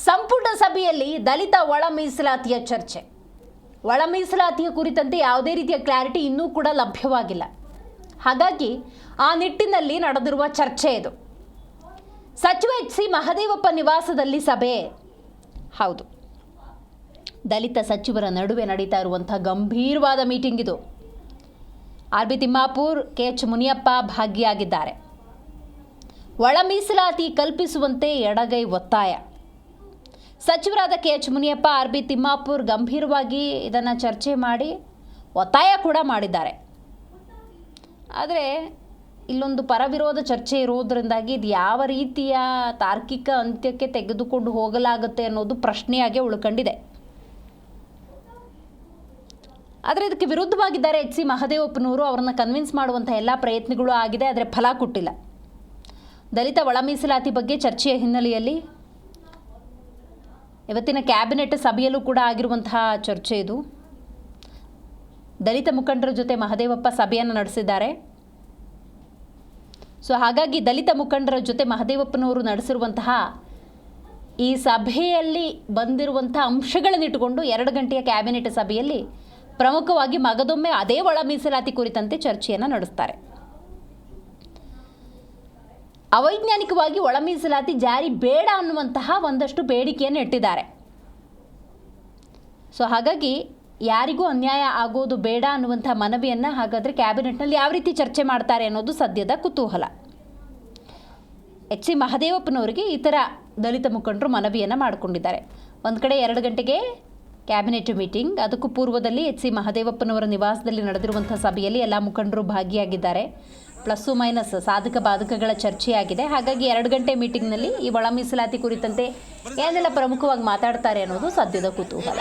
ಸಂಪುಟ ಸಭೆಯಲ್ಲಿ ದಲಿತ ಒಳ ಮೀಸಲಾತಿಯ ಚರ್ಚೆ. ಒಳ ಮೀಸಲಾತಿಯ ಕುರಿತಂತೆ ಯಾವುದೇ ರೀತಿಯ ಕ್ಲಾರಿಟಿ ಇನ್ನೂ ಕೂಡ ಲಭ್ಯವಾಗಿಲ್ಲ. ಹಾಗಾಗಿ ಆ ನಿಟ್ಟಿನಲ್ಲಿ ನಡೆದಿರುವ ಚರ್ಚೆ ಇದು. ಸಚಿವ ಎಚ್ ಸಿ ಮಹದೇವಪ್ಪ ನಿವಾಸದಲ್ಲಿ ಸಭೆ. ಹೌದು, ದಲಿತ ಸಚಿವರ ನಡುವೆ ನಡೀತಾ ಇರುವಂಥ ಗಂಭೀರವಾದ ಮೀಟಿಂಗ್ ಇದು. R B Timmapur, K H Muniyappa ಭಾಗಿಯಾಗಿದ್ದಾರೆ. ಒಳ ಮೀಸಲಾತಿ ಕಲ್ಪಿಸುವಂತೆ ಎಡಗೈ ಒತ್ತಾಯ. ಸಚಿವರಾದ K H Muniyappa, R B Timmapur ಗಂಭೀರವಾಗಿ ಇದನ್ನು ಚರ್ಚೆ ಮಾಡಿ ಒತ್ತಾಯ ಕೂಡ ಮಾಡಿದ್ದಾರೆ. ಆದರೆ ಇಲ್ಲೊಂದು ಪರವಿರೋಧ ಚರ್ಚೆ ಇರೋದರಿಂದಾಗಿ ಇದು ಯಾವ ರೀತಿಯ ತಾರ್ಕಿಕ ಅಂತ್ಯಕ್ಕೆ ತೆಗೆದುಕೊಂಡು ಹೋಗಲಾಗುತ್ತೆ ಅನ್ನೋದು ಪ್ರಶ್ನೆಯಾಗಿ ಉಳ್ಕೊಂಡಿದೆ. ಆದರೆ ಇದಕ್ಕೆ ವಿರುದ್ಧವಾಗಿದ್ದಾರೆ ಎಚ್ ಸಿ ಮಹದೇವಪ್ಪನವರು. ಅವರನ್ನು ಕನ್ವಿನ್ಸ್ ಮಾಡುವಂಥ ಎಲ್ಲ ಪ್ರಯತ್ನಗಳು ಆಗಿದೆ, ಆದರೆ ಫಲ ಕೊಟ್ಟಿಲ್ಲ. ದಲಿತ ಒಳ ಮೀಸಲಾತಿ ಬಗ್ಗೆ ಚರ್ಚೆಯ ಹಿನ್ನೆಲೆಯಲ್ಲಿ ಇವತ್ತಿನ ಕ್ಯಾಬಿನೆಟ್ ಸಭೆಯಲ್ಲೂ ಕೂಡ ಆಗಿರುವಂತಹ ಚರ್ಚೆ ಇದು. ದಲಿತ ಮುಖಂಡರ ಜೊತೆ ಮಹದೇವಪ್ಪ ಸಭೆಯನ್ನು ನಡೆಸಿದ್ದಾರೆ. ಸೊ ಹಾಗಾಗಿ ದಲಿತ ಮುಖಂಡರ ಜೊತೆ ಮಹದೇವಪ್ಪನವರು ನಡೆಸಿರುವಂತಹ ಈ ಸಭೆಯಲ್ಲಿ ಬಂದಿರುವಂಥ ಅಂಶಗಳನ್ನಿಟ್ಟುಕೊಂಡು 2 ಗಂಟೆಯ ಕ್ಯಾಬಿನೆಟ್ ಸಭೆಯಲ್ಲಿ ಪ್ರಮುಖವಾಗಿ ಮಗದೊಮ್ಮೆ ಅದೇ ಒಳ ಮೀಸಲಾತಿ ಕುರಿತಂತೆ ಚರ್ಚೆಯನ್ನು ನಡೆಸ್ತಾರೆ. ಅವೈಜ್ಞಾನಿಕವಾಗಿ ಒಳ ಮೀಸಲಾತಿ ಜಾರಿ ಬೇಡ ಅನ್ನುವಂತಹ ಒಂದಷ್ಟು ಬೇಡಿಕೆಯನ್ನು ಇಟ್ಟಿದ್ದಾರೆ. ಸೊ ಹಾಗಾಗಿ ಯಾರಿಗೂ ಅನ್ಯಾಯ ಆಗೋದು ಬೇಡ ಅನ್ನುವಂಥ ಮನವಿಯನ್ನು ಹಾಗಾದರೆ ಕ್ಯಾಬಿನೆಟ್ನಲ್ಲಿ ಯಾವ ರೀತಿ ಚರ್ಚೆ ಮಾಡ್ತಾರೆ ಅನ್ನೋದು ಸದ್ಯದ ಕುತೂಹಲ. ಎಚ್ ಸಿ ಮಹದೇವಪ್ಪನವರಿಗೆ ಈ ಥರ ದಲಿತ ಮುಖಂಡರು ಮನವಿಯನ್ನು ಮಾಡಿಕೊಂಡಿದ್ದಾರೆ. ಒಂದು ಕಡೆ 2 ಗಂಟೆಗೆ ಕ್ಯಾಬಿನೆಟ್ ಮೀಟಿಂಗ್, ಅದಕ್ಕೂ ಪೂರ್ವದಲ್ಲಿ ಎಚ್ ಸಿ ಮಹದೇವಪ್ಪನವರ ನಿವಾಸದಲ್ಲಿ ನಡೆದಿರುವಂಥ ಸಭೆಯಲ್ಲಿ ಎಲ್ಲ ಮುಖಂಡರು ಭಾಗಿಯಾಗಿದ್ದಾರೆ. ಪ್ಲಸ್ಸು ಮೈನಸ್ ಸಾಧಕ ಬಾಧಕಗಳ ಚರ್ಚೆಯಾಗಿದೆ. ಹಾಗಾಗಿ 2 ಗಂಟೆ ಮೀಟಿಂಗ್ನಲ್ಲಿ ಈ ಒಳ ಮೀಸಲಾತಿ ಕುರಿತಂತೆ ಏನೆಲ್ಲ ಪ್ರಮುಖವಾಗಿ ಮಾತಾಡ್ತಾರೆ ಅನ್ನೋದು ಸದ್ಯದ ಕುತೂಹಲ.